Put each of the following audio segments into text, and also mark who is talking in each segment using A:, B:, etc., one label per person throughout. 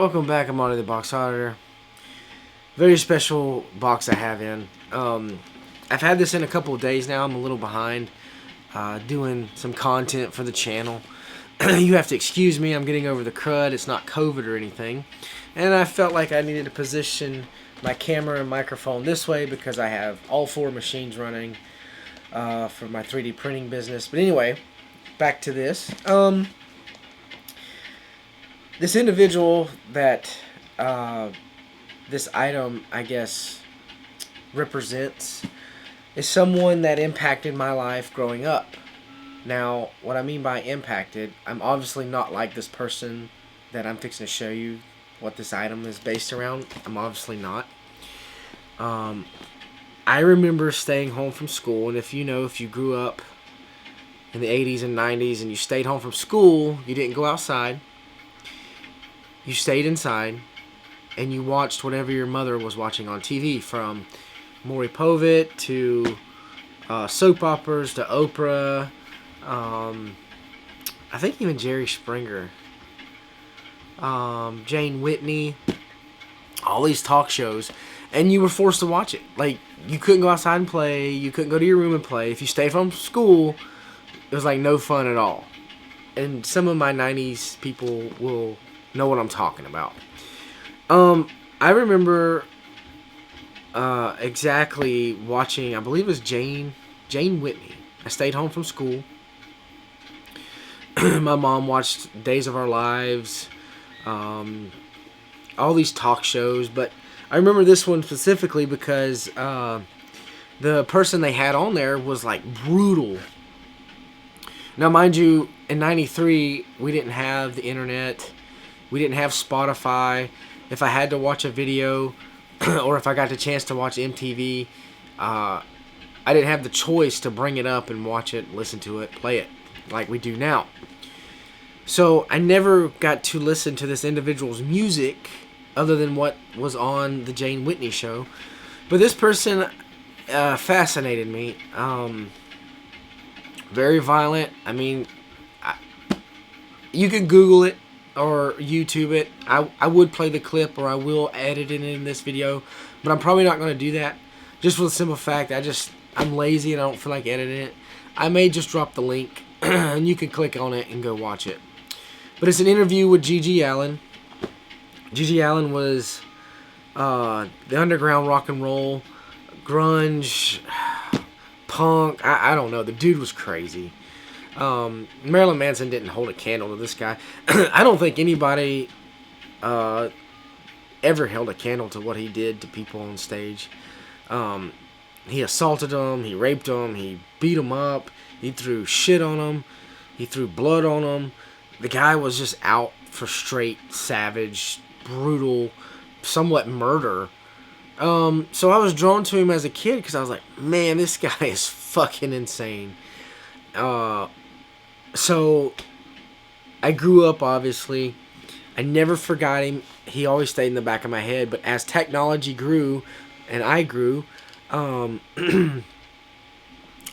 A: Welcome back. I'm Audie the Box Auditor. Very special box I have in. I've had this in a couple of days now. I'm a little behind doing some content for the channel. You have to excuse me. I'm getting over the crud. It's not COVID or anything. And I felt like I needed to position my camera and microphone this way because I have all four machines running for my 3D printing business. But anyway, back to this. This individual that this item, I guess, represents is someone that impacted my life growing up. Now, what I mean by impacted, I'm obviously not like this person that I'm fixing to show you what this item is based around. I'm obviously not. I remember staying home from school, and if you grew up in the 80s and 90s and you stayed home from school, you didn't go outside. You stayed inside, and you watched whatever your mother was watching on TV, from Maury Povich to soap operas to Oprah. I think even Jerry Springer, Jane Whitney, all these talk shows, and you were forced to watch it. Like, you couldn't go outside and play. You couldn't go to your room and play. If you stayed from school, it was like no fun at all. And some of my 90s people will know what I'm talking about. I remember exactly watching, I believe it was Jane Whitney. I stayed home from school. My mom watched Days of Our Lives, all these talk shows, but I remember this one specifically because the person they had on there was like brutal. Now, mind you, in '93, we didn't have the internet. We didn't have Spotify. If I had to watch a video or if I got the chance to watch MTV, I didn't have the choice to bring it up and watch it, listen to it, play it like we do now. So I never got to listen to this individual's music other than what was on the Jane Whitney show. But this person fascinated me. Very violent. I mean, you can Google it or YouTube it. I would play the clip, or I will edit it in this video, but I'm probably not going to do that, just for the simple fact I'm lazy and I don't feel like editing it. I may just drop the link and you can click on it and go watch it. But it's an interview with Gigi Allin. Gigi Allin was the underground rock and roll, grunge, punk. I don't know. The dude was crazy. Marilyn Manson didn't hold a candle to this guy. I don't think anybody ever held a candle to what he did to people on stage. He assaulted them, he raped them, he beat them up, he threw shit on them, he threw blood on them. The guy was just out for straight, savage, brutal, somewhat murder. So I was drawn to him as a kid because I was like, man, this guy is fucking insane. So I grew up, obviously. I never forgot him. He always stayed in the back of my head. But as technology grew and I grew, I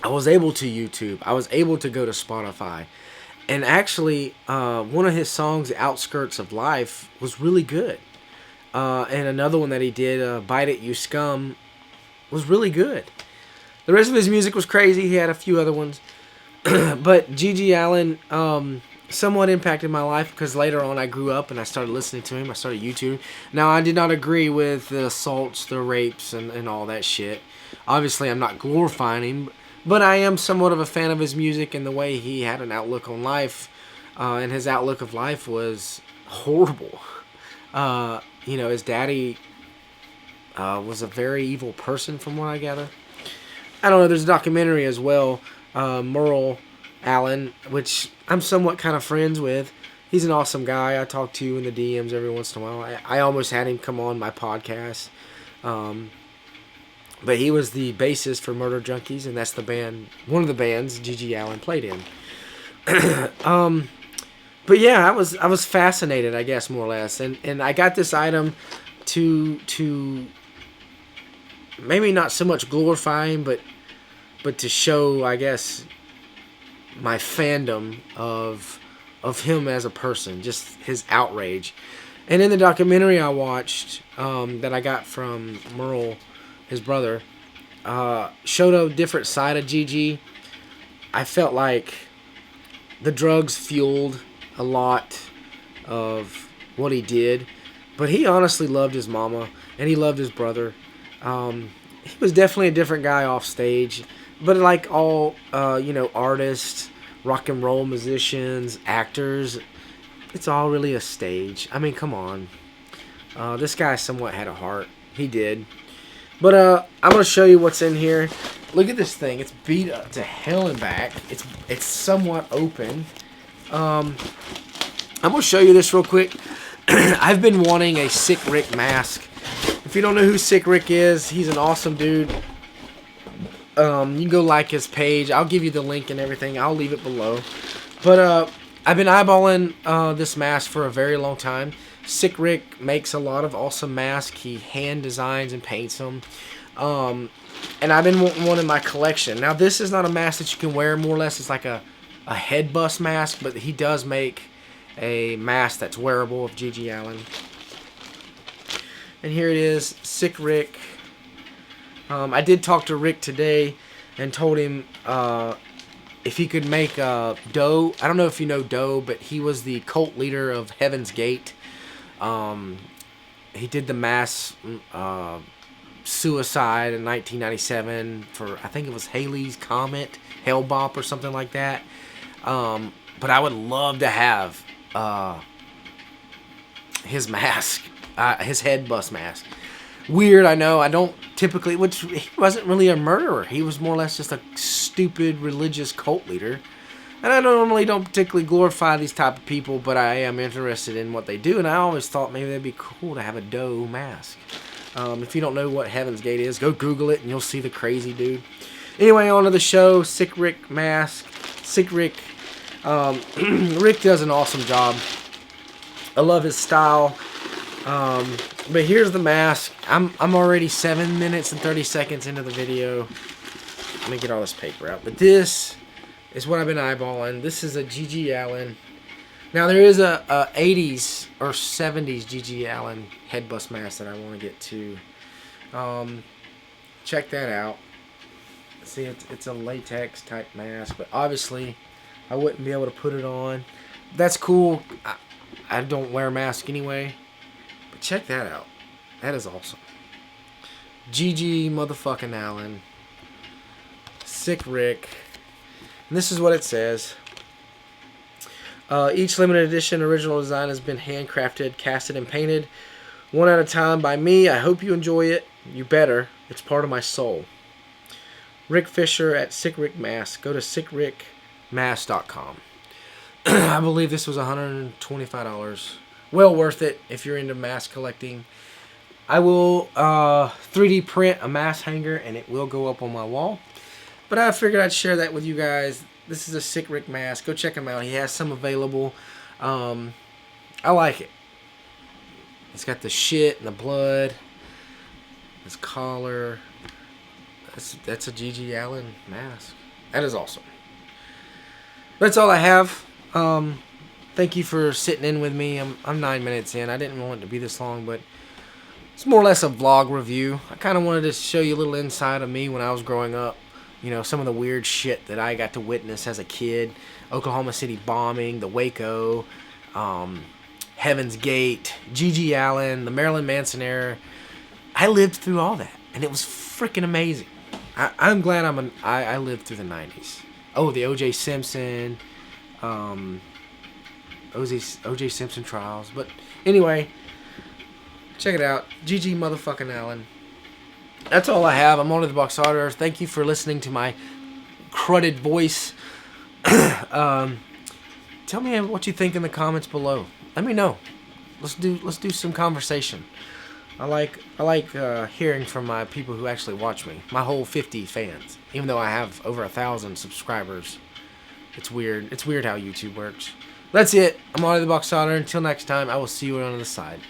A: was able to YouTube. I was able to go to Spotify. And actually, one of his songs, The Outskirts of Life, was really good. And another one that he did, Bite It, You Scum, was really good. The rest of his music was crazy. He had a few other ones. But Gigi Allin somewhat impacted my life because later on I grew up and I started listening to him. I started YouTube. Now, I did not agree with the assaults, the rapes, and all that shit. Obviously, I'm not glorifying him, but I am somewhat of a fan of his music and the way he had an outlook on life. And his outlook of life was horrible. His daddy was a very evil person from what I gather. I don't know, there's a documentary as well, Merle Allin, which I'm somewhat kind of friends with. He's an awesome guy. I talk to in the DMs every once in a while. I almost had him come on my podcast. But he was the bassist for Murder Junkies, and that's the band, one of the bands Gigi Allin played in. But yeah, I was fascinated, I guess, more or less. And I got this item to maybe not so much glorify him, but to show, I guess, my fandom of him as a person, just his outrage. And in the documentary I watched, that I got from Merle, his brother, showed a different side of Gigi. I felt like the drugs fueled a lot of what he did, but he honestly loved his mama and he loved his brother. He was definitely a different guy off stage, but like all artists, rock and roll musicians, actors, it's all really a stage. I mean, come on. This guy somewhat had a heart. He did. But I'm gonna show you what's in here. Look at this thing. It's beat up to hell and back. It's somewhat open. I'm gonna show you this real quick. I've been wanting a SikRik mask. If you don't know who SikRik is, he's an awesome dude. You can go like his page. I'll give you the link and everything. I'll leave it below. But I've been eyeballing this mask for a very long time. SikRik makes a lot of awesome masks. He hand designs and paints them. And I've been wanting one in my collection. Now, this is not a mask that you can wear. More or less, it's like a head bust mask. But he does make a mask that's wearable of Gigi Allin. And here it is, SikRik. I did talk to Rick today and told him if he could make Doe. I don't know if you know Doe, but he was the cult leader of Heaven's Gate. He did the mass suicide in 1997 for, I think it was Halley's Comet, Hellbop or something like that. But I would love to have his mask, his head bust mask. Weird, I know. I don't typically, which he wasn't really a murderer. He was more or less just a stupid religious cult leader. And I normally don't particularly glorify these type of people, but I am interested in what they do. And I always thought maybe that'd be cool to have a Doe mask. If you don't know what Heaven's Gate is, go Google it and you'll see the crazy dude. Anyway, on to the show. SikRik Mask. SikRik. Rick does an awesome job. I love his style. But here's the mask. I'm already 7 minutes and 30 seconds into the video. Let me get all this paper out. But this is what I've been eyeballing. This is a Gigi Allin. Now there is a 80s or 70s Gigi Allin head bust mask that I want to get to. Check that out. See, it's a latex type mask, but obviously I wouldn't be able to put it on. That's cool. I don't wear a mask anyway. But check that out. That is awesome. Gigi motherfucking Allin. SikRik. And this is what it says. Each limited edition original design has been handcrafted, casted, and painted one at a time by me. I hope you enjoy it. You better. It's part of my soul. Rick Fisher at SikRik Masks. Go to sikrikmasks.com. I believe this was $125. Well worth it if you're into mask collecting. I will 3D print a mask hanger and it will go up on my wall. But I figured I'd share that with you guys. This is a SikRik mask. Go check him out. He has some available. I like it. It's got the shit and the blood. His collar. That's a Gigi Allin mask. That is awesome. That's all I have. Thank you for sitting in with me. I'm 9 minutes in. I didn't want it to be this long, but it's more or less a vlog review. I kind of wanted to show you a little inside of me when I was growing up. You know, some of the weird shit that I got to witness as a kid. Oklahoma City bombing, the Waco, Heaven's Gate, Gigi Allin, the Marilyn Manson era. I lived through all that, and it was freaking amazing. I'm glad I lived through the 90s. Oh, the O.J. Simpson, O.J. Simpson trials. But anyway, check it out. Gigi motherfucking Allin. That's all I have. I'm Audie the Box Auditor. Thank you for listening to my cruddy voice. Tell me what you think in the comments below. Let me know. Let's do some conversation. I like hearing from my people who actually watch me. My whole 50 fans. Even though I have over 1,000 subscribers. It's weird. It's weird how YouTube works. That's it. I'm Audie the Box Auditor. Until next time, I will see you on the other side.